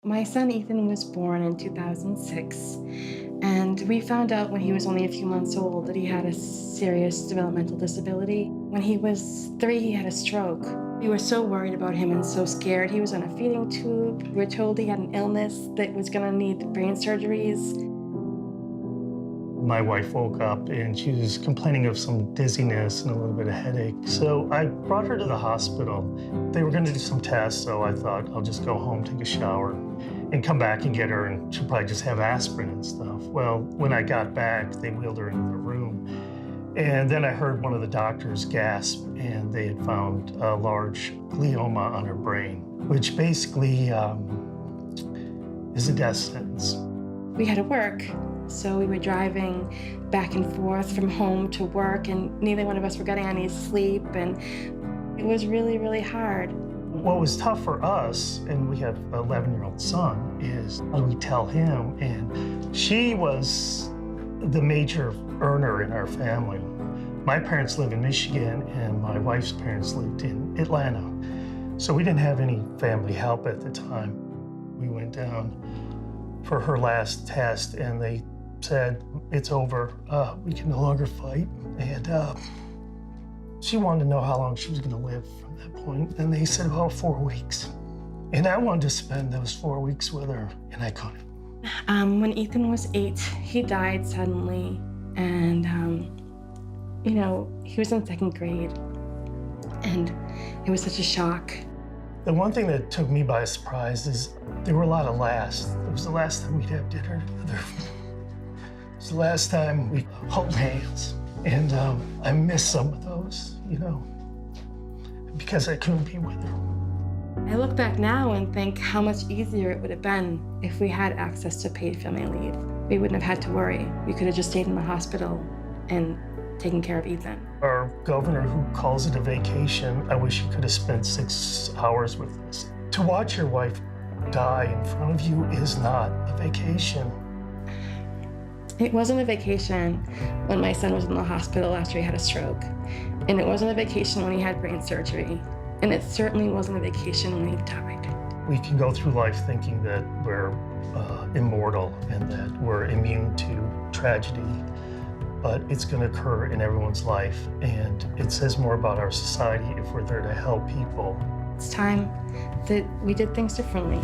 My son Ethan was born in 2006, and we found out when he was only a few months old that he had a serious developmental disability. When he was 3, he had a stroke. We were so worried about him and so scared. He was on a feeding tube. We were told he had an illness that was going to need brain surgeries. My wife woke up and she was complaining of some dizziness and a little bit of headache. So I brought her to the hospital. They were going to do some tests, so I thought I'll just go home, take a shower, and come back and get her, and she'll probably just have aspirin and stuff. Well, when I got back, they wheeled her into the room. And then I heard one of the doctors gasp, and they had found a large glioma on her brain, which basically is a death sentence. We had to work, so we were driving back and forth from home to work, and neither one of us were getting any sleep, and it was really, really hard. What was tough for us, and we have an 11-year-old son, is how do we tell him? And she was the major earner in our family. My parents live in Michigan, and my wife's parents lived in Atlanta. So we didn't have any family help at the time. We went down for her last test, and they said, it's over, we can no longer fight. And she wanted to know how long she was gonna live from that point, and they said about 4 weeks. And I wanted to spend those 4 weeks with her, and I couldn't. When Ethan was 8, he died suddenly, and you know, he was in 2nd grade, and it was such a shock. The one thing that took me by surprise is there were a lot of laughs. It was the last time we'd have dinner together. It was the last time we held hands. And I miss some of those, you know, because I couldn't be with her. I look back now and think how much easier it would have been if we had access to paid family leave. We wouldn't have had to worry. We could have just stayed in the hospital and taken care of Ethan. Our governor, who calls it a vacation, I wish he could have spent 6 hours with us. To watch your wife die in front of you is not a vacation. It wasn't a vacation when my son was in the hospital after he had a stroke. And it wasn't a vacation when he had brain surgery. And it certainly wasn't a vacation when he died. We can go through life thinking that we're immortal and that we're immune to tragedy, but it's going to occur in everyone's life. And it says more about our society if we're there to help people. It's time that we did things differently.